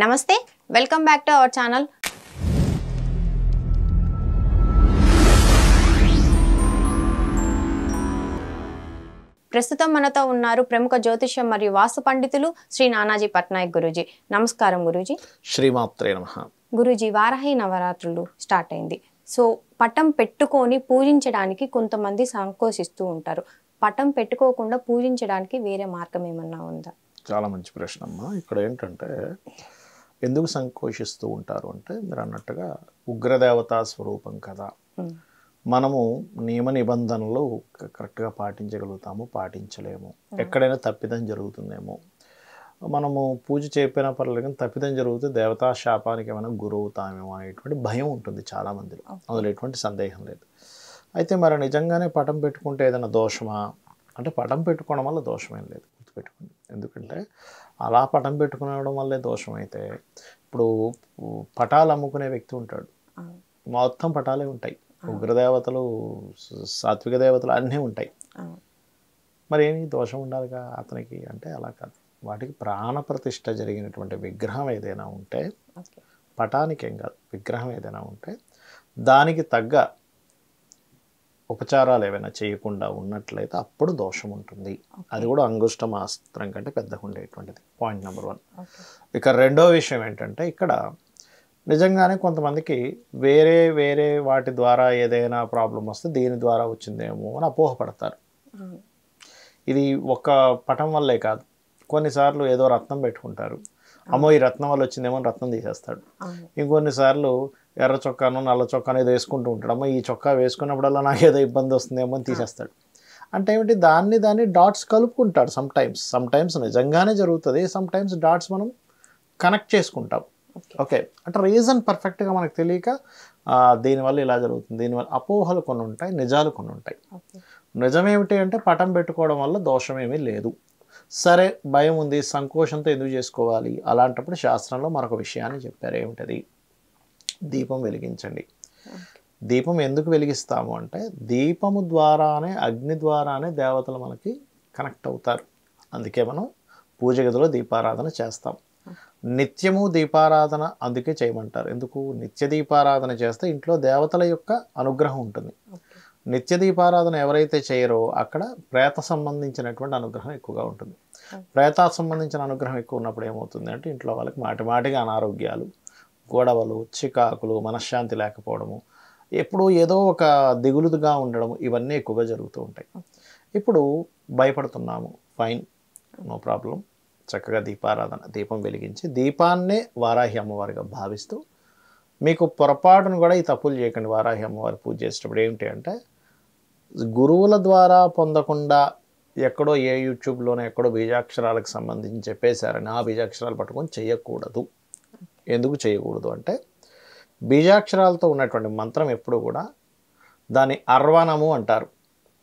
నమస్తే welcome back to our channel ప్రస్తుతం మనతో ఉన్నారు ప్రముఖ జ్యోతిష్యం మరియు వాస్తు పండితులు శ్రీ నానాజీ పట్నాయక్ గురూజీ. నమస్కారం గురూజీ. శ్రీమాత్రే నమః. గురూజీ, వారాహి నవరాత్రులు స్టార్ట్ అయింది. సో పటం పెట్టుకొని పూజించడానికి కొంతమంది సంకోచిస్తూ ఉంటారు. పటం పెట్టుకోకుండా పూజించడానికి వేరే మార్గం ఏమన్నా ఉందా? చాలా మంచి ప్రశ్న అమ్మా. ఇక్కడ ఏంటంటే ఎందుకు సంకోచిస్తూ ఉంటారు అంటే మీరు అన్నట్టుగా ఉగ్రదేవతా స్వరూపం కదా, మనము నియమ నిబంధనలు కరెక్ట్గా పాటించగలుగుతాము, పాటించలేము, ఎక్కడైనా తప్పిదం జరుగుతుందేమో, మనము పూజ చేయకపోయినా పర్లేదు కానీ తప్పిదం జరిగితే దేవతా శాపానికి ఏమైనా గురవుతామేమో అనేటువంటి భయం ఉంటుంది చాలామందిలో, అందులో ఎటువంటి సందేహం లేదు. అయితే మరి నిజంగానే పటం పెట్టుకుంటే ఏదైనా దోషమా అంటే పటం పెట్టుకోవడం వల్ల దోషమేం లేదు, గుర్తుపెట్టుకోండి. ఎందుకంటే అలా పటం పెట్టుకునడం వల్లే దోషం అయితే ఇప్పుడు పటాలు అమ్ముకునే వ్యక్తి ఉంటాడు, మొత్తం పటాలే ఉంటాయి, ఉగ్రదేవతలు సాత్విక దేవతలు అన్నీ ఉంటాయి, మరి ఏమి దోషం ఉండాలిగా అతనికి అంటే అలా కాదు. వాటికి ప్రాణప్రతిష్ఠ జరిగినటువంటి విగ్రహం ఏదైనా ఉంటే, పటానికి ఏం కాదు, విగ్రహం ఏదైనా ఉంటే దానికి తగ్గ ఉపచారాలు ఏవైనా చేయకుండా ఉన్నట్లయితే అప్పుడు దోషం ఉంటుంది. అది కూడా అంగుష్టమాస్త్రం కంటే పెద్దగా ఉండేటువంటిది. Point number 1. ఇక రెండో విషయం ఏంటంటే ఇక్కడ నిజంగానే కొంతమందికి వేరే వేరే వాటి ద్వారా ఏదైనా ప్రాబ్లం వస్తే దీని ద్వారా వచ్చిందేమో అని అపోహపడతారు. ఇది ఒక పటం వల్లే కాదు, కొన్నిసార్లు ఏదో రత్నం పెట్టుకుంటారు, అమ్మో ఈ రత్నం వల్ల వచ్చిందేమో అని రత్నం తీసేస్తాడు. ఇంకొన్నిసార్లు ఎర్ర చొక్కాను నల్ల చొక్కాను ఏదో వేసుకుంటూ ఉంటాడు, అమ్మ ఈ చొక్కా వేసుకున్నప్పుడల్లా నాకు ఏదో ఇబ్బంది వస్తుందేమో అని తీసేస్తాడు. అంటే ఏమిటి, దాన్ని డాట్స్ కలుపుకుంటాడు. సమ్ టైమ్స్ నిజంగానే జరుగుతుంది, సమ్ టైమ్స్ డాట్స్ మనం కనెక్ట్ చేసుకుంటాం. ఓకే, అంటే రీజన్ పర్ఫెక్ట్గా మనకు తెలియక దీనివల్ల ఇలా జరుగుతుంది, దీనివల్ల అపోహలు కొన్ని ఉంటాయి, నిజాలు కొన్ని ఉంటాయి. నిజమేమిటి అంటే పటం పెట్టుకోవడం వల్ల దోషమేమీ లేదు. సరే, భయం ఉంది, సంకోచంతో ఎందుకు చేసుకోవాలి, అలాంటప్పుడు శాస్త్రంలో మరొక విషయాన్ని చెప్పారు. ఏమిటది? దీపం వెలిగించండి. దీపం ఎందుకు వెలిగిస్తాము అంటే దీపము ద్వారానే, అగ్ని ద్వారానే దేవతలు మనకి కనెక్ట్ అవుతారు. అందుకే మనం పూజ గదిలో దీపారాధన చేస్తాం. నిత్యము దీపారాధన అందుకే చేయమంటారు. ఎందుకు? నిత్య దీపారాధన చేస్తే ఇంట్లో దేవతల యొక్క అనుగ్రహం ఉంటుంది. నిత్య దీపారాధన ఎవరైతే చేయరో అక్కడ ప్రేత సంబంధించినటువంటి అనుగ్రహం ఎక్కువగా ఉంటుంది. ప్రేత సంబంధించిన అనుగ్రహం ఎక్కువ ఉన్నప్పుడు ఏమవుతుంది అంటే ఇంట్లో వాళ్ళకి మాటిమాటిగా అనారోగ్యాలు, గొడవలు, చికాకులు, మనశ్శాంతి లేకపోవడము, ఎప్పుడూ ఏదో ఒక దిగులుగా ఉండడము, ఇవన్నీ ఎక్కువగా జరుగుతూ ఉంటాయి. ఇప్పుడు భయపడుతున్నాము, ఫైన్, నో ప్రాబ్లం, చక్కగా దీపారాధన, దీపం వెలిగించి దీపాన్నే వారాహి అమ్మవారిగా భావిస్తూ, మీకు పొరపాటును కూడా ఈ తప్పులు చేయకండి. వారాహి అమ్మవారి పూజ చేసేటప్పుడు ఏమిటి అంటే గురువుల ద్వారా పొందకుండా ఎక్కడో ఏ యూట్యూబ్లోనే ఎక్కడో బీజాక్షరాలకు సంబంధించి చెప్పేశారని ఆ బీజాక్షరాలు పట్టుకొని చేయకూడదు. ఎందుకు చేయకూడదు అంటే బీజాక్షరాలతో ఉన్నటువంటి మంత్రం ఎప్పుడు కూడా దాన్ని అర్వణము అంటారు.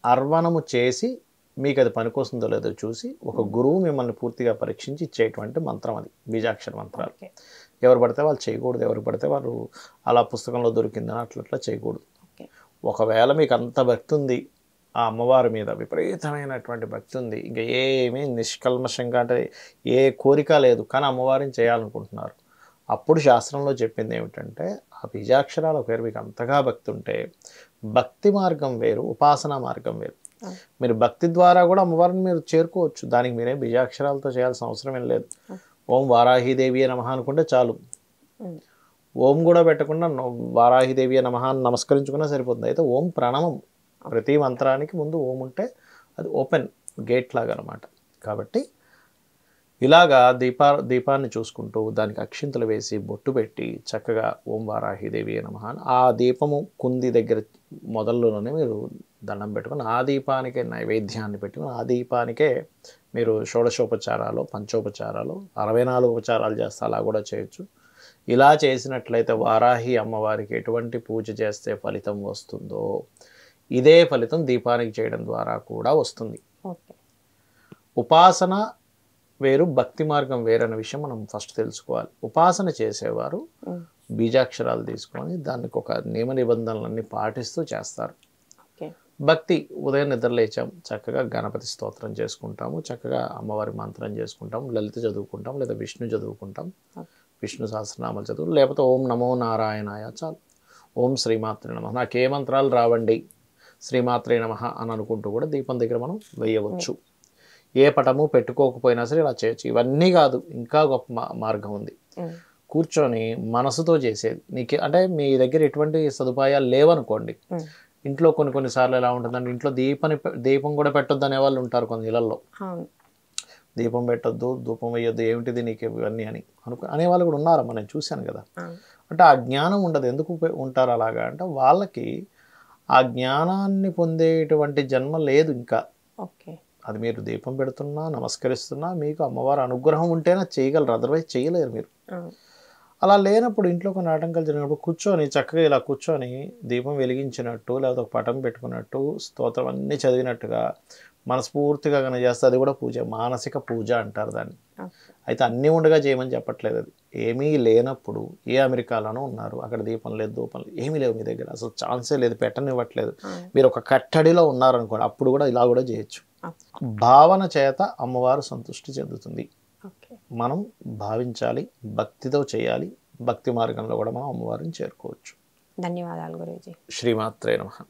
అర్వణము చేసి మీకు అది పనికొస్తుందో లేదో చూసి ఒక గురువు మిమ్మల్ని పూర్తిగా పరీక్షించి ఇచ్చేటువంటి మంత్రం అది, బీజాక్షర మంత్రాలు. ఎవరు పడితే వాళ్ళు చేయకూడదు, ఎవరు పడితే వాళ్ళు అలా పుస్తకంలో దొరికిందని అట్లా చేయకూడదు. ఒకవేళ మీకు అంత భక్తి ఉంది, ఆ అమ్మవారి మీద విపరీతమైనటువంటి భక్తి ఉంది, ఇంకా ఏమీ నిష్కల్మషంగా అంటే ఏ కోరిక లేదు, కానీ అమ్మవారిని చేయాలనుకుంటున్నారు, అప్పుడు శాస్త్రంలో చెప్పింది ఏమిటంటే ఆ బీజాక్షరాల పేరు మీకు అంతగా భక్తి ఉంటే భక్తి మార్గం వేరు, ఉపాసనా మార్గం వేరు. మీరు భక్తి ద్వారా కూడా అమ్మవారిని మీరు చేరుకోవచ్చు. దానికి మీరే బీజాక్షరాలతో చేయాల్సిన అవసరం ఏం లేదు. ఓం వారాహిదేవి నమః అనుకుంటే చాలు. ఓం కూడా పెట్టకుండా వారాహిదేవి నమః అని నమస్కరించుకున్నా సరిపోతుంది. అయితే ఓం ప్రణవం, ప్రతి మంత్రానికి ముందు ఓం ఉంటే అది ఓపెన్ గేట్ లాగా అనమాట. కాబట్టి ఇలాగా దీపాన్ని చూసుకుంటూ దానికి అక్షింతలు వేసి బొట్టు పెట్టి చక్కగా ఓం వారాహిదేవి నమః ఆ దీపము కుంది దగ్గర మొదల్లోనే మీరు దండం పెట్టుకుని ఆ దీపానికే నైవేద్యాన్ని పెట్టుకుని ఆ దీపానికే మీరు షోడశోపచారాలు, పంచోపచారాలు, 64 ఉపచారాలు చేస్తే అలా కూడా చేయొచ్చు. ఇలా చేసినట్లయితే వారాహి అమ్మవారికి ఎటువంటి పూజ చేస్తే ఫలితం వస్తుందో ఇదే ఫలితం దీపానికి చేయడం ద్వారా కూడా వస్తుంది. ఉపాసన వేరు, భక్తి మార్గం వేరన్న విషయం మనం ఫస్ట్ తెలుసుకోవాలి. ఉపాసన చేసేవారు బీజాక్షరాలు తీసుకొని దానికి ఒక నియమ నిబంధనలన్నీ పాటిస్తూ చేస్తారు. భక్తి ఉదయం నిద్రలేచాం, చక్కగా గణపతి స్తోత్రం చేసుకుంటాము, చక్కగా అమ్మవారి మంత్రం చేసుకుంటాం, లలిత చదువుకుంటాం, లేదా విష్ణు చదువుకుంటాం, విష్ణు సహస్రనామాలు చదువు, లేకపోతే ఓం నమో నారాయణాయ చాలు. ఓం శ్రీమాత్రే నమః, నాకు ఏ మంత్రాలు రావండి, శ్రీమాత్రే నమః అని అనుకుంటూ కూడా దీపం దగ్గర మనం వేయవచ్చు. ఏ పటము పెట్టుకోకపోయినా సరే ఇలా చేయొచ్చు. ఇవన్నీ కాదు, ఇంకా గొప్ప మార్గం ఉంది. కూర్చొని మనసుతో చేసేది. నీకు అంటే మీ దగ్గర ఎటువంటి సదుపాయాలు లేవనుకోండి, ఇంట్లో కొన్నిసార్లు ఎలా ఉంటుందంటే ఇంట్లో దీపం కూడా పెట్టొద్దు అనే వాళ్ళు ఉంటారు కొన్ని ఇళ్లలో. దీపం పెట్టొద్దు, ధూపం వేయొద్దు, ఏమిటిది నీకు ఇవన్నీ అని అనేవాళ్ళు కూడా ఉన్నారమ్మా, నేను చూశాను కదా. అంటే ఆ జ్ఞానం ఉండదు. ఎందుకు ఉంటారు అలాగా అంటే వాళ్ళకి ఆ జ్ఞానాన్ని పొందేటువంటి జన్మ లేదు ఇంకా. అది మీరు దీపం పెడుతున్నా, నమస్కరిస్తున్నా, మీకు అమ్మవారి అనుగ్రహం ఉంటేనే చేయగలరు, అదర్వైజ్ చేయలేరు మీరు. అలా లేనప్పుడు ఇంట్లో కొన్ని ఆటంకాలు జరిగినప్పుడు కూర్చొని చక్కగా ఇలా కూర్చొని దీపం వెలిగించినట్టు, లేకపోతే ఒక పటం పెట్టుకున్నట్టు, స్తోత్రం అన్నీ చదివినట్టుగా మనస్ఫూర్తిగా కనుక చేస్తే అది కూడా పూజ, మానసిక పూజ అంటారు దాన్ని. అయితే అన్నీ ఉండగా చేయమని చెప్పట్లేదు. అది ఏమీ లేనప్పుడు, ఏ అమెరికాలోనూ ఉన్నారు, అక్కడ దీపం లేదు, ధూపం లేదు, ఏమీ లేవు మీ దగ్గర, అసలు ఛాన్సే లేదు, పెట్టనివ్వట్లేదు, మీరు ఒక కట్టడిలో ఉన్నారనుకోండి, అప్పుడు కూడా ఇలా కూడా చేయొచ్చు. భావన చేత అమ్మవారు సంతృష్టి చెందుతుంది. మనం భావించాలి, భక్తితో చేయాలి, భక్తి మార్గంలో కూడా మనం అమ్మవారిని చేరుకోవచ్చు. ధన్యవాదాలు గురూజీ. శ్రీమాత్రే నమః.